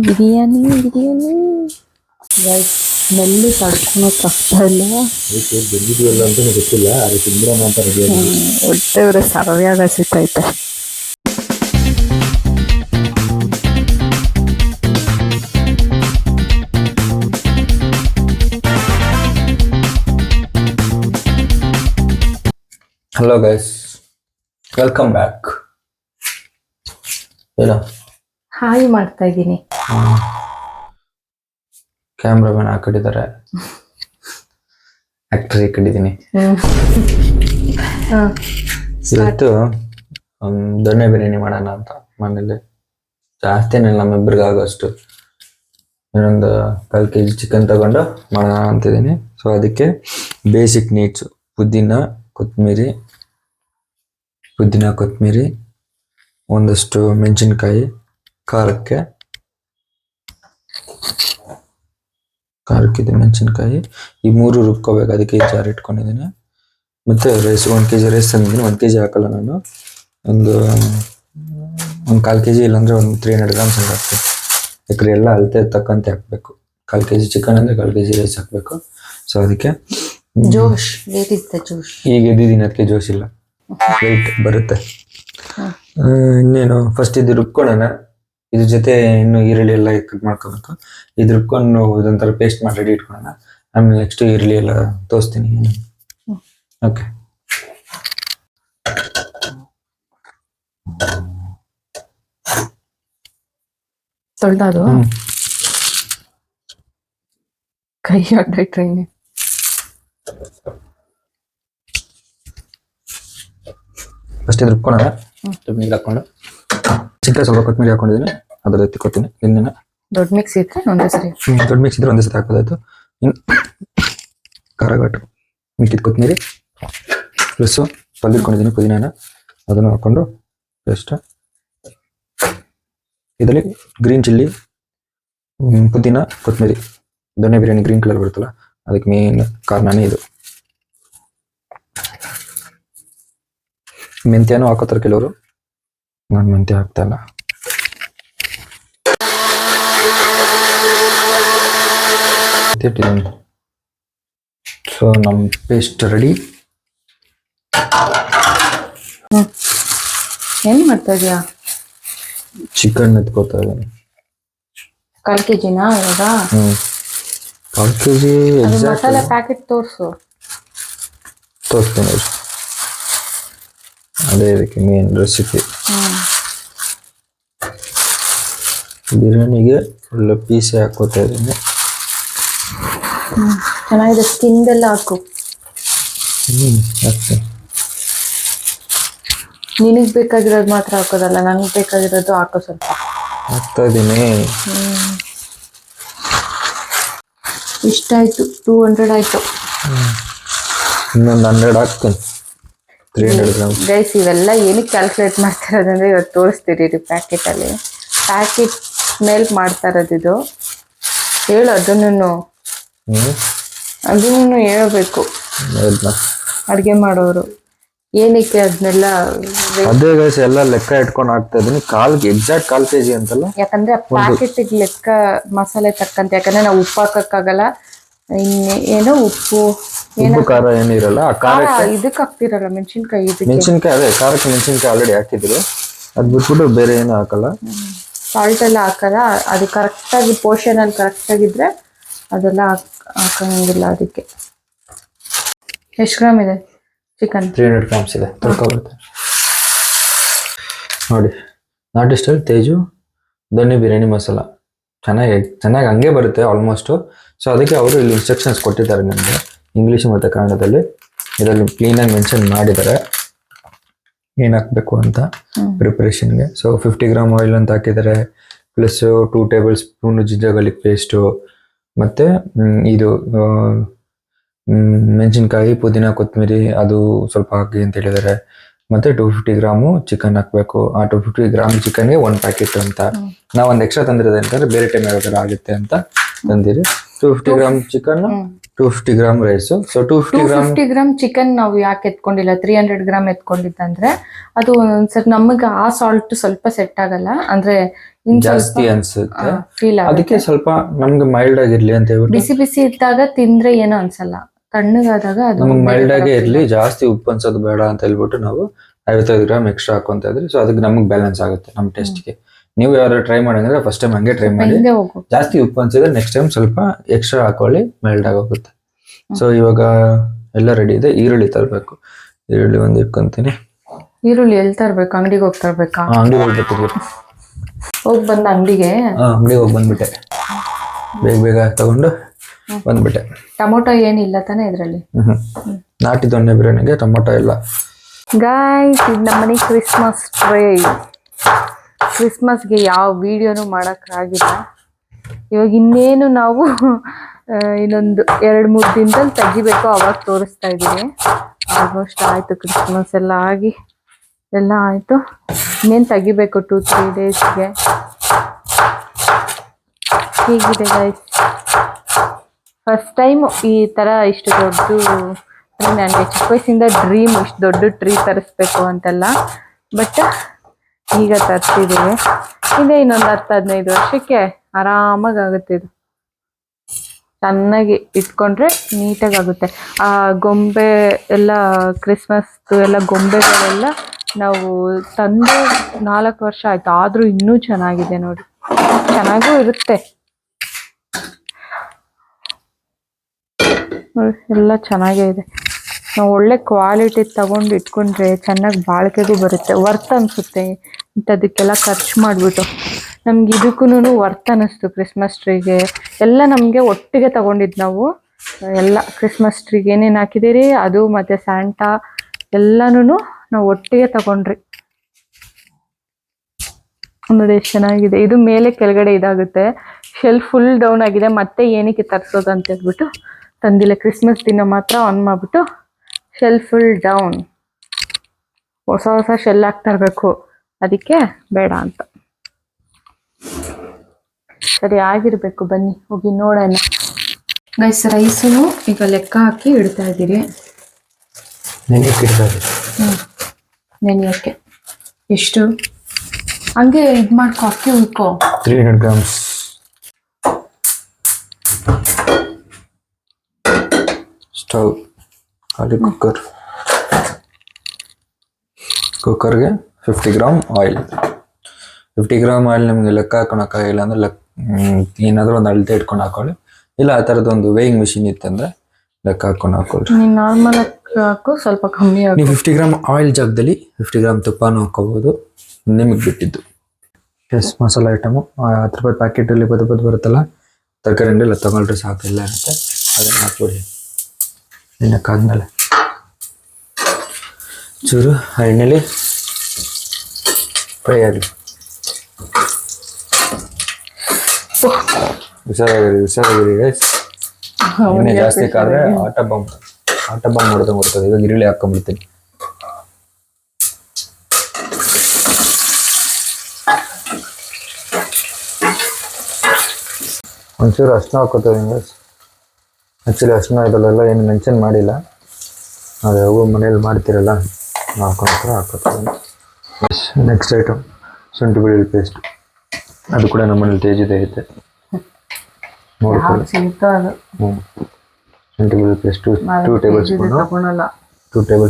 Biryani biryani smell ತಡ್ಕೊಳಕ್ ಆಗ್ತಾ ಇಲ್ಲ. ಬಂದಿದೆಯಲ್ಲ ಅಂತ ಗೊತ್ತಿಲ್ಲ, ಅದು ತಿಂದ್ರೆ ಅಂತ ರೆಡಿ ಹೊಟ್ಟೆ ಸರವಿಯಾಗಿ ಹಸಿತೈತೆ. Hello guys, welcome back. ಏನೋ ಹಾಯ್ ಮಾಡ್ತಾ ಇದ್ದೀನಿ. ಕ್ಯಾಮ್ರಾಮನ್ ಆ ಕಡೆ ಇದ್ದಾರೆ, ಆಕ್ಟರ್ ಈ ಕಡೆ ಇದ್ದೀನಿ. ಇವತ್ತು ದೊಣ್ಣೆ ಬಿರಿಯಾನಿ ಮಾಡೋಣ ಅಂತ ಮನೇಲಿ. ಜಾಸ್ತಿ ನಮ್ಮಿಬ್ಬರಿಗೆ ಆಗೋಷ್ಟು ಇನ್ನೊಂದು 1/4 kg ಚಿಕನ್ ತಗೊಂಡು ಮಾಡೋಣ ಅಂತಿದ್ದೀನಿ. ಸೊ ಅದಕ್ಕೆ ಬೇಸಿಕ್ ನೀಡ್ಸು ಪುದೀನ ಕೊತ್ತಂಬರಿ, ಒಂದಷ್ಟು ಮೆಣಸಿನ್ಕಾಯಿ, ಖಾರಕ್ಕೆ ಮೆಣಸಿನ್ಕಾಯಿ, ಈ 3 ರುಬ್ಕೋಬೇಕು. ಅದಕ್ಕೆ ಜಾರ್ ಇಟ್ಕೊಂಡಿದ್ದೀನಿ. ಮತ್ತೆ ರೈಸ್ 1 kg ರೈಸ್ ತಂದಿದ್ದೀನಿ. 1 kg ಹಾಕಲ್ಲ ನಾನು, ಒಂದು 1/4 kg ಇಲ್ಲಾಂದ್ರೆ ಒಂದು 300 grams ಹಾಕ್ತೀನಿ. ಯಾಕಂದ್ರೆ ಎಲ್ಲ ಅಳತೆ ತಕ್ಕಂತೆ ಹಾಕ್ಬೇಕು. 1/4 kg ಚಿಕನ್ ಅಂದ್ರೆ 1/4 kg ರೈಸ್ ಹಾಕ್ಬೇಕು. ಸೊ ಅದಕ್ಕೆ ಜೋಶ್ ಈಗ ಎದ್ದಿದ್ದೀನಿ, ಅದಕ್ಕೆ ಜೋಶ್ ಇಲ್ಲ, ವೆಯ್ಟ್ ಬರುತ್ತೆ. ಇನ್ನೇನು ಫಸ್ಟ್ ಇದು ರುಬ್ಕೊಳ್ಳೋಣ. ಇದ್ರ ಜೊತೆ ಇನ್ನು ಈರುಳ್ಳಿ ಎಲ್ಲ ಕಟ್ ಮಾಡ್ಕೋಬೇಕು. ಇದು ರುಬ್ಕೊಂಡು ಇದೊಂಥರ ಪೇಸ್ಟ್ ಮಾಡಿ ರೆಡಿ ಇಟ್ಕೊಳ್ಳೋಣ. ಆಮೇಲೆ ನೆಕ್ಸ್ಟ್ ಈರುಳ್ಳಿ ಎಲ್ಲ ತೋರಿಸ್ತೀನಿ. ಓಕೆ, ತೊಳ್ದಾದು ಕೈ ಅಡ್ಡೈಟ್ರಿ. ಫಸ್ಟ್ ಇದು ರುಬ್ಕೊಳ್ಳೋಣ. ನೀರು ಹಾಕೊಂಡು ಚಿಕ್ಕ ಸ್ವಲ್ಪ ಕೊತ್ತಂಬರಿ ಹಾಕೊಂಡಿದ್ದೀನಿ, ಅದ್ರ ಎತ್ತಿಕೊತೀನಿ. ಇನ್ನೇನು ದೊಡ್ಡ ಮಿಕ್ಸಿ ಇದ್ರೆ ಒಂದೇ ಸರಿ, ದೊಡ್ಡ ಮಿಕ್ಸ್ ಇದ್ರೆ ಒಂದೇ ಸತಿ ಹಾಕೋದಾಯ್ತು. ಇನ್ನು ಖಾರಗಟ್ಟು ಮಿಕ್ಕಿದ ಕೊತ್ತಂಬರಿ ಪ್ಲಸ್ಸು ತೊಳೆದಿಟ್ಕೊಂಡಿದ್ದೀನಿ ಪುದೀನಾನ, ಅದನ್ನು ಹಾಕೊಂಡು ಪೇಸ್ಟ್. ಇದರಲ್ಲಿ ಗ್ರೀನ್ ಚಿಲ್ಲಿ, ಪುದೀನ, ಕೊತ್ತಂಬರಿ, ದೊಣ್ಣೆ ಬಿರಿಯಾನಿ ಗ್ರೀನ್ ಕಲರ್ ಬರುತ್ತಲ್ಲ, ಅದಕ್ಕೆ ಮೇನ್ ಕಾರಣನೇ ಇದು. ಮೆಂತ್ಯನೂ ಹಾಕೋತಾರೆ ಕೆಲವರು, ನಾನು ಮೆಂತ್ಯ ಹಾಕ್ತಾ ಇಲ್ಲ. ಸೊ ನಮ್ಮ ಪೇಸ್ಟ್ ರೆಡಿ. ಏನ್ ಮಾಡ್ತಾ ಇದೀಯಾ? ಚಿಕನ್ ಎತ್ಕೋತಾ ಇದ್ದೀನಿ. 1/4 kgನಾ ಇವಾಗ? 1/4 kg ಮಸಾಲೆ ಪ್ಯಾಕೆಟ್ ತೋರಿಸ್ತೀನಿ. ಅದೇ ಇದಕ್ಕೆ ಮೇನ್ ರೆಸಿಪಿ. ಬಿರಿಯಾನಿಗೆ ಒಳ್ಳೆ ಪೀಸೆ ಹಾಕೋತಾ ಇದ್ದೀನಿ. ಚೆನ್ನಾಗಿದೆ, ಸ್ಕಿನ್ದೆಲ್ಲ ಹಾಕು. ಹಾಕ್ತೀನಿ. ನಿನಗ್ ಬೇಕಾಗಿರೋದು ಮಾತ್ರ ಹಾಕೋದಲ್ಲ, ನನಗೆ ಬೇಕಾಗಿರೋದು ಹಾಕೋ. ಸ್ವಲ್ಪ ಹಾಕ್ತಾ ಇದ್ದೀನಿ. ಇಷ್ಟಾಯ್ತು, 200 ಆಯ್ತು. ಇನ್ನೊಂದು 100 ಹಾಕ್ತೀನಿ, 300 grams. ಗೈಸ್, ಇವೆಲ್ಲ ಏನಕ್ಕೆ ಕ್ಯಾಲ್ಕುಲೇಟ್ ಮಾಡ್ತಿರೋದಂದ್ರೆ ಇವತ್ತು ತೋರಿಸ್ತೀರಿ ಪ್ಯಾಕೆಟಲ್ಲಿ. ಪ್ಯಾಕೆಟ್ ಮೇಲೆ ಮಾಡ್ತಾ ಇರೋದು ಇದು. ಹೇಳು ಅದನ್ನು ಹೇಳ್ಬೇಕು ಅಡುಗೆ ಮಾಡೋರು, ಏನಕ್ಕೆ ಅದನ್ನೆಲ್ಲ. ಅದೇ ಗೈಸ್, ಎಲ್ಲ ಲೆಕ್ಕ ಇಟ್ಕೊಂಡು ಹಾಕ್ತಾ ಇದ್ದೀನಿ. ಎಕ್ಸಾಕ್ಟ್ 1/4 kg ಅಂತಲ್ಲ, ಯಾಕಂದ್ರೆ ಪ್ಯಾಕೆಟಿಗೆ ಲೆಕ್ಕ ಮಸಾಲೆ ತಕ್ಕಂತೆ. ಯಾಕಂದ್ರೆ ನಾವು ಉಪ್ಪು ಹಾಕಕ್ಕಾಗಲ್ಲ. ಏನೋ ಉಪ್ಪು ಖಾರ ಏನಿರಲ್ಲ. ಆ ಖಾರ ಇದಕ್ಕೆ ಹಾಕ್ತಿರಲ್ಲ, ಮೆಣಸಿನ್ಕಾಯಿ. ಅದೇ ಖಾರಕ್ಕೆ ಮೆಣಸಿನ್ಕಾಯಿ ಆಲ್ರೆಡಿ ಹಾಕಿದ್ರು, ಅದ್ ಬಿಟ್ಬಿಟ್ಟು ಬೇರೆ ಏನು ಹಾಕಲ್ಲ. ಸಾಲ್ಟ್ ಎಲ್ಲ ಹಾಕಲ್ಲ. ಅದು ಕರೆಕ್ಟಾಗಿ ಪೋರ್ಷನ್ ಅಲ್ಲಿ ಕರೆಕ್ಟ್ ಆಗಿದ್ರೆ ಅದೆಲ್ಲ ಹಾಕಂಗಿಲ್ಲ. ಅದಕ್ಕೆ ಎಷ್ಟು ಗ್ರಾಮ್ ಇದೆ ಚಿಕನ್? 300 grams ಇದೆ. ತೊಳ್ಕೊಬರುತ್ತೆ ನೋಡಿ. ನಾಟಿ ಸ್ಟೈಲ್ ತೇಜು ದೊಣ್ಣೆ ಬಿರಿಯಾನಿ ಮಸಾಲ ಚೆನ್ನಾಗಿ ಹಂಗೆ ಬರುತ್ತೆ ಆಲ್ಮೋಸ್ಟ್. ಸೊ ಅದಕ್ಕೆ ಅವರು ಇಲ್ಲಿ ಇನ್ಸ್ಟ್ರಕ್ಷನ್ಸ್ ಕೊಟ್ಟಿದ್ದಾರೆ ನನಗೆ, ಇಂಗ್ಲೀಷ್ ಮತ್ತು ಕನ್ನಡದಲ್ಲಿ. ಇದರಲ್ಲಿ ಕ್ಲೀನಾಗಿ ಮೆನ್ಷನ್ ಮಾಡಿದ್ದಾರೆ ಏನು ಹಾಕಬೇಕು ಅಂತ ಪ್ರಿಪ್ರೇಷನ್ಗೆ. ಸೊ 50 ಗ್ರಾಮ್ ಆಯಿಲ್ ಅಂತ ಹಾಕಿದ್ದಾರೆ, plus 2 table spoon ginger garlic paste, ಮತ್ತು ಇದು ಮೆಣಸಿನ್ಕಾಯಿ, ಪುದೀನ, ಕೊತ್ತಂಬರಿ ಅದು ಸ್ವಲ್ಪ ಹಾಕಿ ಅಂತ ಹೇಳಿದ್ದಾರೆ. ಮತ್ತು 250 ಗ್ರಾಮು ಚಿಕನ್ ಹಾಕಬೇಕು. ಆ 250 ಗ್ರಾಮ್ ಚಿಕನ್ಗೆ 1 ಪ್ಯಾಕೆಟ್ ಅಂತ. ನಾವು ಒಂದು ಎಕ್ಸ್ಟ್ರಾ ತಂದಿರೋದು ಅಂತಂದರೆ ಬೇರೆ ಟೈಮ್ ಯಾವ್ದಾರ ಆಗುತ್ತೆ ಅಂತ ತಂದಿರಿ. 250 gram chicken 250 gram rice. So 250 gram 250 gram chicken ನಾವು ಯಾಕೆ ಎತ್ಕೊಂಡಿಲ್ಲ, 300 ಗ್ರಾಮ್ ಎತ್ಕೊಂಡಿತ್ತಂದ್ರೆ ಅದು ಒಂದ್ಸರಿ ನಮಗೆ ಆ ಸಾಲ್ಟ್ ಸ್ವಲ್ಪ ಸೆಟ್ ಆಗಲ್ಲ, ಅಂದ್ರೆ ಜಾಸ್ತಿ ಅನ್ಸುತ್ತೆ, ಫೀಲ್ ಅದಕ್ಕೆ ಸ್ವಲ್ಪ ನಮ್ಗೆ ಮೈಲ್ಡ್ ಆಗಿರ್ಲಿ ಅಂತ ಹೇಳ್ಬಿಟ್ಟು. ಬಿಸಿ ಬಿಸಿ ಇದ್ದಾಗ ತಿಂದ್ರೆ ಏನೋ ಅನ್ಸಲ್ಲ, ತಣ್ಣಗಾದಾಗ ಅದು ನಮ್ಗೆ ಮೈಲ್ಡ್ ಆಗೇ ಇರ್ಲಿ, ಜಾಸ್ತಿ ಉಪ್ಪು ಅನ್ಸೋದು ಬೇಡ ಅಂತ ಹೇಳ್ಬಿಟ್ಟು ನಾವು 55 ಗ್ರಾಮ್ ಎಕ್ಸ್ಟ್ರಾ ಹಾಕೊಂತ ಇದ್ರಿ. ಸೊ ಅದಕ್ಕೆ ನಮ್ಗೆ ಬ್ಯಾಲೆನ್ಸ್ ಆಗುತ್ತೆ ನಮ್ಮ ಟೇಸ್ಟ್ಗೆ. ನೀವು ಯಾರು ಟ್ರೈ ಮಾಡಂದ್ರೆ ಫಸ್ಟ್ ಟೈಮ್ ಹಂಗೆ ಟ್ರೈ ಮಾಡಿ. ಜಾಸ್ತಿ ಉಪ್ಪು ಅನ್ಸಿದ್ರೆ ನೆಕ್ಸ್ಟ್ ಟೈಮ್ ಸ್ವಲ್ಪ ಎಕ್ಸ್ಟ್ರಾ ಹಾಕೊಳ್ಳಿ, ಮೈಲ್ಡ್ ಆಗೋಗುತ್ತೆ. ಸೊ ಇವಾಗ ಎಲ್ಲ ರೆಡಿ ಇದೆ. ಈರುಳ್ಳಿ ತರಬೇಕು. ಈರುಳ್ಳಿ ಒಂದು ಇಟ್ಕೊಂತೀನಿ. ಈರುಳ್ಳಿ ಎಲ್ಲಿ ತರ್ಬೇಕು? ಅಂಗಡಿಗೆ ಹೋಗಿ ತರ್ಬೇಕಾ? ಅಂಗಡಿಗೆ ಹೋಗ್ಬೇಕು. ಹೋಗಿ ಬಂದ ಅಂಗಡಿಗೆ ಹೋಗಿ ಬಂದ್ಬಿಟ್ಟೆ, ಬೇಗ ಬೇಗ ತಗೊಂಡು ಬಂದ್ಬಿಟ್ಟೆ. ಟೊಮೊಟೊ ಏನಿಲ್ಲ ತಾನೇ ಇದರಲ್ಲಿ? ನಾಟಿ ದೊಣ್ಣೆ ಬಿರಿಯಾನಿಗೆ ಟೊಮೊಟೊ ಇಲ್ಲ. ಗಾಯ್ಸ್, ಇದು ನಮ್ಮನೆ ಕ್ರಿಸ್ಮಸ್ ಟ್ರೇ. ಕ್ರಿಸ್ಮಸ್ಗೆ ಯಾವ ವಿಡಿಯೋನು ಮಾಡೋಕ್ಕಾಗಿಲ್ಲ. ಇವಾಗ ಇನ್ನೇನು ನಾವು ಇನ್ನೊಂದು 2-3 ದಿನದಲ್ಲಿ ತೆಗಿಬೇಕು, ಅವಾಗ ತೋರಿಸ್ತಾ ಇದ್ದೀನಿ. ಆಲ್ಮೋಸ್ಟ್ ಆಯಿತು, ಕ್ರಿಸ್ಮಸ್ ಎಲ್ಲ ಆಗಿ ಎಲ್ಲ ಆಯಿತು. ಇನ್ನೇನು ತೆಗಿಬೇಕು 2-3 ಡೇಸ್ಗೆ. ಹೀಗಿದೆ ಗೈಸ್, ಫಸ್ಟ್ ಟೈಮ್ ಈ ಥರ ಇಷ್ಟು ದೊಡ್ಡ, ನನಗೆ ಚಿಕ್ಕ ವಯಸ್ಸಿಂದ ಡ್ರೀಮ್ ಇಷ್ಟು ದೊಡ್ಡ ಟ್ರೀ ತರಿಸ್ಬೇಕು ಅಂತೆಲ್ಲ. ಬಟ್ ಈಗ ತರಿಸಿದ್ದೀವಿ. ಇದೇ ಇನ್ನೊಂದು 10-15 ವರ್ಷಕ್ಕೆ ಆರಾಮಾಗಿ ಆಗುತ್ತೆ. ಇದು ಚೆನ್ನಾಗಿ ಇಟ್ಕೊಂಡ್ರೆ ನೀಟಾಗಿ ಆಗುತ್ತೆ. ಆ ಗೊಂಬೆ ಎಲ್ಲ, ಕ್ರಿಸ್ಮಸ್ ಎಲ್ಲ ಗೊಂಬೆಗಳೆಲ್ಲ ನಾವು ತಂದು 4 ವರ್ಷ ಆಯ್ತು, ಆದರೂ ಇನ್ನೂ ಚೆನ್ನಾಗಿದೆ ನೋಡಿ, ಚೆನ್ನಾಗೂ ಇರುತ್ತೆ. ಎಲ್ಲ ಚೆನ್ನಾಗೇ ಇದೆ. ನಾವು ಒಳ್ಳೆ ಕ್ವಾಲಿಟಿ ತಗೊಂಡು ಇಟ್ಕೊಂಡ್ರೆ ಚೆನ್ನಾಗಿ ಬಾಳಿಕೆಗೂ ಬರುತ್ತೆ, ವರ್ತ್ ಅನಿಸುತ್ತೆ. ಇಂಥದಕ್ಕೆಲ್ಲ ಖರ್ಚು ಮಾಡಿಬಿಟ್ಟು ನಮ್ಗೆ ಇದಕ್ಕೂ ವರ್ತ್ ಅನ್ನಿಸ್ತು. ಕ್ರಿಸ್ಮಸ್ ಟ್ರೀಗೆ ಎಲ್ಲ ನಮಗೆ ಒಟ್ಟಿಗೆ ತಗೊಂಡಿದ್ದು ನಾವು. ಎಲ್ಲ ಕ್ರಿಸ್ಮಸ್ ಟ್ರೀಗೆ ಏನೇನು ಹಾಕಿದ್ದೀರಿ ಅದು ಮತ್ತು ಸ್ಯಾಂಟಾ ಎಲ್ಲನೂ ನಾವು ಒಟ್ಟಿಗೆ ತಗೊಂಡ್ರಿ. ನೋಡಿ ಎಷ್ಟು ಚೆನ್ನಾಗಿದೆ. ಇದು ಮೇಲೆ ಕೆಳಗಡೆ ಇದಾಗುತ್ತೆ, ಶೆಲ್ಫ್ ಫುಲ್ ಡೌನ್ ಆಗಿದೆ. ಮತ್ತೆ ಏನಕ್ಕೆ ತರಿಸೋದು ಅಂತ ಹೇಳ್ಬಿಟ್ಟು ತಂದಿಲ್ಲ. ಕ್ರಿಸ್ಮಸ್ ದಿನ ಮಾತ್ರ ಆನ್ ಮಾಡಿಬಿಟ್ಟು ಶೆಲ್ಫ್ ಫುಲ್ ಡೌನ್. ಹೊಸ ಶೆಲ್ ಹಾಕ್ತಾ ಇರಬೇಕು, ಅದಕ್ಕೆ ಬೇಡ ಅಂತ. ಸರಿ ಆಗಿರಬೇಕು, ಬನ್ನಿ ಹೋಗಿ ನೋಡೋಣ. ಗೈಸ್, ರೈಸನ್ನು ಈಗ ಲೆಕ್ಕ ಹಾಕಿ ಇಡ್ತಾ ಇದ್ದೀರಿ. ನೆನೆಯೋಕ್ಕೆ ಎಷ್ಟು ಹಂಗೆ ಇದು ಮಾಡ್ಕೊ, ಅಕ್ಕಿ ಉಳ್ಕೊ. 300 ಗ್ರಾಮ್ಸ್. ಸ್ಟವ್ ಖಾಲಿ ಕುಕ್ಕರ್ಗೆ 50 ಗ್ರಾಮ್ ಆಯಿಲ್. 50 ಗ್ರಾಮ್ ಆಯಿಲ್ ನಿಮಗೆ ಲೆಕ್ಕ ಹಾಕೊಳಕ್ಕಾಗಿಲ್ಲ ಅಂದ್ರೆ ಏನಾದರೂ ಒಂದು ಅಳತೆ ಇಟ್ಕೊಂಡು ಹಾಕೊಳ್ಳಿ. ಇಲ್ಲ ಆ ಥರದ್ದು ಒಂದು ವೇಯಿಂಗ್ ಮಿಷಿನ್ ಇತ್ತಂದ್ರೆ ಲೆಕ್ಕ ಹಾಕೊಂಡು ಹಾಕೊಳ್ಳಿ. ನಾರ್ಮಲ್ ಹಾಕು, ಸ್ವಲ್ಪ ಕಮ್ಮಿ ಹಾಕು. ನೀವು 50 ಗ್ರಾಮ್ ಆಯಿಲ್ ಜಾಗದಲ್ಲಿ 50 ಗ್ರಾಮ್ ತುಪ್ಪನೂ ಹಾಕೋಬೋದು, ನಿಮಗೆ ಬಿಟ್ಟಿದ್ದು. ಮಸಾಲೆ ಐಟಮು 10 ರೂಪಾಯಿ ಪ್ಯಾಕೆಟಲ್ಲಿ ಬದ್ದು ಬರುತ್ತಲ್ಲ, ತರಕಾರಿ ಅಂಗಡಿಯಲ್ಲಿ ತಗೊಳ್ರಿ ಸಾಕು, ಎಲ್ಲ ಇರುತ್ತೆ. ಅದನ್ನು ಹಾಕ್ಬಿಡಿ. ಎಣ್ಣೆಕಾದ್ಮೇಲೆ ಚೂರು ಎಣ್ಣೆಲಿ ಫ್ರೈ ಆಗಲಿ. ಹುಷಾರಾಗಿರಿ ಗೈಸ್, ಎಣ್ಣೆ ಜಾಸ್ತಿ ಕಾದ್ರೆ ಆಟ ಬಾಂಬ್ ನೋಡ್ದಂಗೆ ಬರ್ತದೆ. ಇವಾಗ ಈರುಳ್ಳಿ ಹಾಕೊಂಡ್ಬಿಡ್ತೀನಿ. ಒಂಚೂರು ಅರ್ಶಿನ ಹಾಕೋತೀವಿ ಗೈಸ್. ಆ್ಯಕ್ಚುಲಿ ಅರ್ಶಿನ ಇದರಲ್ಲೆಲ್ಲ ಏನು ಮೆನ್ಷನ್ ಮಾಡಿಲ್ಲ, ಅದು ಯಾವ ಮನೇಲಿ ಮಾಡ್ತಿರಲ್ಲ ಹಾಕೋತೀವಿ. ನೆಕ್ಸ್ಟ್ ಐಟಮ್ ಶುಂಠಿ ಬೆಳ್ಳುಳ್ಳಿ ಪೇಸ್ಟ್. ಅದು ಕೂಡ ನಮ್ಮ ಮನೇಲಿ ತೇಜಿದೆ ಐತೆ, ನೋಡ್ಕೊಳ್ಳಿ. ಶುಂಠಿ ಬೆಳ್ಳುಳ್ಳಿ ಪೇಸ್ಟು 2 ಟೇಬಲ್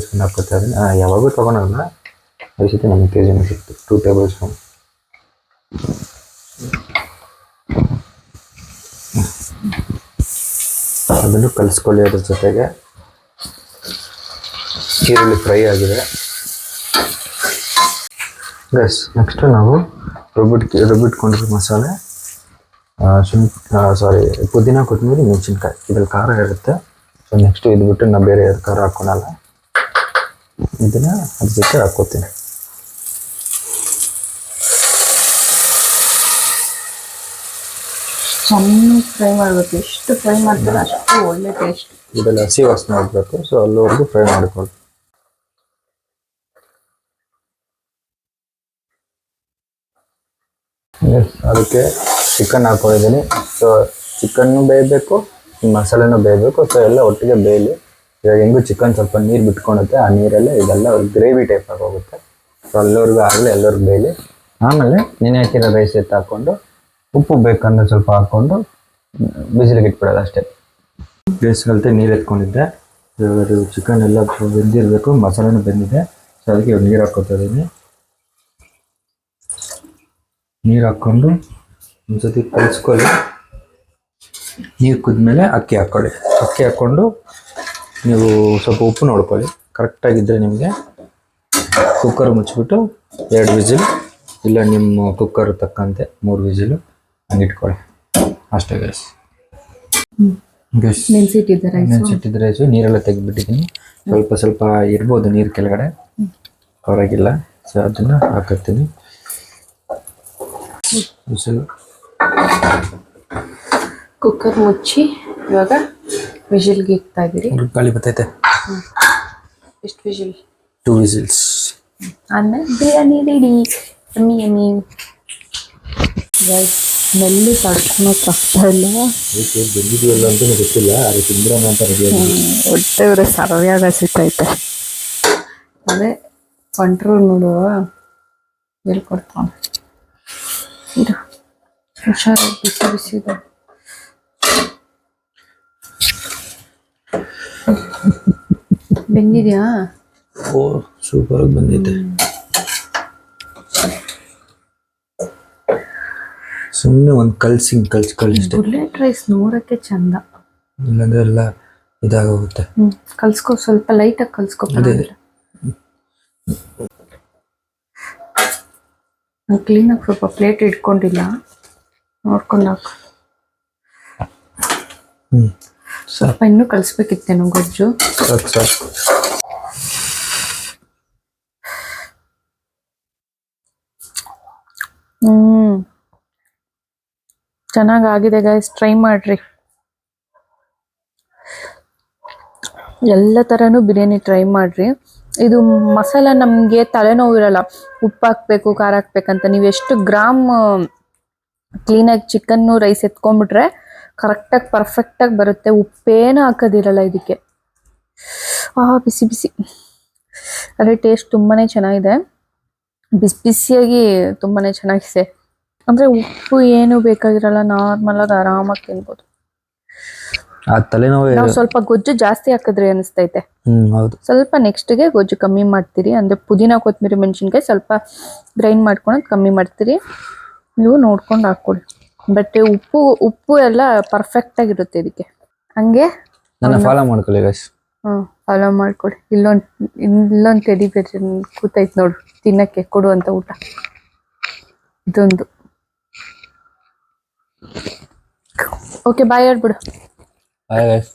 ಸ್ಪೂನ್ ಹಾಕೋತಾ ಇದ್ದೀನಿ. ಯಾವಾಗೂ ತೊಗೊಳಲ್ಲ, ಈ ಸತಿ ನಮಗೆ ತೇಜಿನ ಸಿಕ್ತು. 2 ಟೇಬಲ್ ಸ್ಪೂನ್. ಅದನ್ನು ಕಲಿಸ್ಕೊಳ್ಳಿ. ಅದ್ರ ಜೊತೆಗೆ ಈರುಳ್ಳಿ ಫ್ರೈ ಆಗಿದೆ. ನೆಕ್ಸ್ಟು ನಾವು ರುಬ್ಬಿಟ್ಕೊಂಡಿರೋ ಮಸಾಲೆ, ಪುದೀನ, ಕೊತ್ತಂಬರಿ, ಮೆಣಸಿನ್ಕಾಯಿ. ಇದ್ರಲ್ಲಿ ಖಾರ ಇರುತ್ತೆ. ಸೊ ನೆಕ್ಸ್ಟು ಇದು ಬಿಟ್ಟು ನಾವು ಬೇರೆ ಖಾರ ಹಾಕ್ಕೊಳಲ್ಲ, ಇದನ್ನು ಅದ್ರ ಜೊತೆ ಹಾಕ್ಕೋತೀನಿ. ಚೆನ್ನಾಗಿ ಫ್ರೈ ಮಾಡಬೇಕು. ಎಷ್ಟು ಫ್ರೈ ಮಾಡ್ತಾರೆ ಅಷ್ಟು ಒಳ್ಳೆ ಟೇಸ್ಟ್. ಇದೆಲ್ಲ ಹಸಿ ವಾಸನೆ ಆಗಬೇಕು, ಸೊ ಅಲ್ಲಿವರೆಗೂ ಫ್ರೈ ಮಾಡಿಕೊಳ್ಳಿ. ಅದಕ್ಕೆ ಚಿಕನ್ ಹಾಕೊಂಡಿದ್ದೀನಿ. ಸೊ ಚಿಕನ್ನು ಬೇಯಬೇಕು, ಮಸಾಲೆನೂ ಬೇಯಬೇಕು. ಸೊ ಎಲ್ಲ ಒಟ್ಟಿಗೆ ಬೇಯಲಿ. ಇವಾಗ ಹೆಂಗು ಚಿಕನ್ ಸ್ವಲ್ಪ ನೀರು ಬಿಟ್ಕೊಳುತ್ತೆ, ಆ ನೀರಲ್ಲೇ ಇದೆಲ್ಲ ಗ್ರೇವಿ ಟೈಪ್ ಆಗಿ ಹೋಗುತ್ತೆ. ಸೊ ಎಲ್ಲರಿಗೂ ಆಗಲಿ, ಎಲ್ಲರಿಗೂ ಬೇಯಲಿ. ಆಮೇಲೆ ನೆನೆ ಹಾಕಿರೋ ರೈಸ್ ಎತ್ತು ಹಾಕ್ಕೊಂಡು ಉಪ್ಪು ಬೇಕಂದ್ರೆ ಸ್ವಲ್ಪ ಹಾಕ್ಕೊಂಡು ಬಿಸಿಲಿಗೆ ಇಟ್ಬಿಡೋದು ಅಷ್ಟೇ. ಬೇಸ್ ಕಲಿತೆ ನೀರು ಎತ್ಕೊಂಡಿದ್ದೆ. ಇವಾಗ ಚಿಕನ್ ಎಲ್ಲ ಬೆಂದಿರಬೇಕು, ಮಸಾಲೆನೂ ಬೆಂದಿದೆ. ಸೊ ಅದಕ್ಕೆ ಇವಾಗ ನೀರು ಹಾಕ್ಕೊತಾ ಇದ್ದೀನಿ. ನೀರು ಹಾಕ್ಕೊಂಡು ಒಂದ್ಸತಿ ಕಲಿಸ್ಕೊಳ್ಳಿ. ನೀರು ಕುದ್ಮೇಲೆ ಅಕ್ಕಿ ಹಾಕ್ಕೊಳ್ಳಿ. ಅಕ್ಕಿ ಹಾಕ್ಕೊಂಡು ನೀವು ಸ್ವಲ್ಪ ಉಪ್ಪು ನೋಡ್ಕೊಳ್ಳಿ. ಕರೆಕ್ಟಾಗಿದ್ದರೆ ನಿಮಗೆ ಕುಕ್ಕರ್ ಮುಚ್ಚಿಬಿಟ್ಟು 2 ವಿಸಿಲ್, ಇಲ್ಲ ನಿಮ್ಮ ಕುಕ್ಕರ್ ತಕ್ಕಂತೆ 3 ವಿಸಿಲು ಹಂಗೆ ಇಟ್ಕೊಳ್ಳಿ ಅಷ್ಟೇ ಗೈಸ್. ನೆನೆಸಿಟ್ಟಿದ್ದ ರೈಸು ನೀರೆಲ್ಲ ತೆಗೆದ್ಬಿಟ್ಟಿದ್ದೀನಿ. ಸ್ವಲ್ಪ ಇರ್ಬೋದು ನೀರು ಕೆಳಗಡೆ, ಹೊರಗಿಲ್ಲ. ಸೊ ಅದನ್ನು ಹಾಕತ್ತೀನಿ. ವಿಸಿಲ್ ಕುಕ್ಕರ್ ಮುಚ್ಚಿ ಇವಾಗ ವಿಜಿಲ್ಗೆ ಇಕ್ತಾ ಇದ್ದೀರಿ. ಗಾಳಿ ಬರ್ತೈತೆ. ಎಷ್ಟು ವಿಜಿಲ್? 2 ವಿಸಿಲ್ಸ್ ಆಮೇಲೆ biryani ready. Yummy yummy guys. Smell ತಡ್ಕೊಳಕ್ಕೆ ಆಗ್ತಾ ಇಲ್ಲ. ಬೆಂದಿದೆಯಲ್ಲ ಅಂತ ಗೊತ್ತಿಲ್ಲ, ಅದು ತಿಂದ್ರಣ ಅಂತ ರೆಡಿ ಆಗಿದೆ. ಹೊಟ್ಟೆ ಸರವಿಯಾಗ ಸಿಗ್ತೈತೆ. ಅದೇ ಕಂಟ್ರೋಲ್ ನೋಡುವ ಹೇಳ್ಕೊಡ್ತಾನೆ. ಇದು ಹುಷಾರಾಗಿ ಬಿಸಿ ಬಿಸಿ ಇದೆ. ಬೆಂದಿದ್ಯಾ? ಓ ಸೂಪರಾಗಿ ಬಂದಿದೆ. ಸುಮ್ಮನೆ ಒಂದು ಕಲ್ಸ್ಕೊಳ್ಳಿ ಅಷ್ಟೇ. ಬುಲೆಟ್ ರೈಸ್ ನೋಡಕ್ಕೆ ಚಂದ, ಇಲ್ಲಾಂದ್ರೆ ಎಲ್ಲ ಇದಾಗೋಗುತ್ತೆ. ಕಲ್ಸ್ಕೊ, ಸ್ವಲ್ಪ ಲೈಟಾಗಿ ಕಲ್ಸ್ಕೊ. ಕ್ಲೀನಾಗಿ ಸ್ವಲ್ಪ ಪ್ಲೇಟ್ ಇಟ್ಕೊಂಡಿಲ್ಲ, ನೋಡ್ಕೊಂಡು ಹಾಕು. ಸ್ವಲ್ಪ ಇನ್ನೂ ಕಲಿಸ್ಬೇಕಿತ್ತೇನೋ ಗೊಜ್ಜು. ಸಾಕು. ಚೆನ್ನಾಗಾಗಿದೆ ಗೈಸ್, ಟ್ರೈ ಮಾಡ್ರಿ. ಎಲ್ಲ ಥರನೂ ಬಿರಿಯಾನಿ ಟ್ರೈ ಮಾಡ್ರಿ. ಇದು ಮಸಾಲ ನಮಗೆ ತಲೆನೋವು ಇರಲ್ಲ. ಉಪ್ಪು ಹಾಕ್ಬೇಕು, ಖಾರ ಹಾಕ್ಬೇಕಂತ. ನೀವು ಎಷ್ಟು ಗ್ರಾಮ್ ಕ್ಲೀನಾಗಿ ಚಿಕನ್ನು ರೈಸ್ ಎತ್ಕೊಂಡ್ಬಿಟ್ರೆ ಕರೆಕ್ಟಾಗಿ ಪರ್ಫೆಕ್ಟಾಗಿ ಬರುತ್ತೆ. ಉಪ್ಪೇನು ಹಾಕೋದಿರಲ್ಲ ಇದಕ್ಕೆ. ಬಿಸಿ ಬಿಸಿ. ಅದೇ ಟೇಸ್ಟ್ ತುಂಬಾ ಚೆನ್ನಾಗಿದೆ. ಬಿಸಿ ಬಿಸಿಯಾಗಿ ತುಂಬಾ ಚೆನ್ನಾಗಿದೆ. ಅಂದರೆ ಉಪ್ಪು ಏನು ಬೇಕಾಗಿರಲ್ಲ, ನಾರ್ಮಲಾಗಿ ಆರಾಮಾಗಿ ತಿನ್ಬೋದು. ನಾವು ಸ್ವಲ್ಪ ಗೊಜ್ಜು ಜಾಸ್ತಿ ಹಾಕಿದ್ರಿ ಅನಿಸ್ತೈತೆ. ಹೌದು. ಸ್ವಲ್ಪ ನೆಕ್ಸ್ಟ್ಗೆ ಗೊಜ್ಜು ಕಮ್ಮಿ ಮಾಡ್ತೀರಿ. ಅಂದರೆ ಪುದೀನ, ಕೊತ್ತಂಬರಿ, ಮೆಣಸಿನ್ಕಾಯಿ ಸ್ವಲ್ಪ ಗ್ರೈಂಡ್ ಮಾಡ್ಕೊಂಡು ಕಮ್ಮಿ ಮಾಡ್ತೀರಿ. ನೀವು ನೋಡ್ಕೊಂಡು ಹಾಕ್ಕೊಡಿ. ಬಟ್ ಉಪ್ಪು ಎಲ್ಲ ಪರ್ಫೆಕ್ಟ್ ಆಗಿರುತ್ತೆ ಇದಕ್ಕೆ. ಹಂಗೆ ಫಾಲೋ ಮಾಡ್ಕೊಳ್ಳಿ ಗೈಸ್. ಫಾಲೋ ಮಾಡ್ಕೊಡಿ. ಇಲ್ಲೊಂದು ಟೆಡಿ ಬೇರ್ ಕೂತೈತೆ ನೋಡು, ತಿನ್ನಕ್ಕೆ ಕೊಡುವಂತ ಊಟ ಇದೊಂದು. ಓಕೆ, ಬಾಯ್ ಹೇಳ್ಬಿಡು. Bye guys.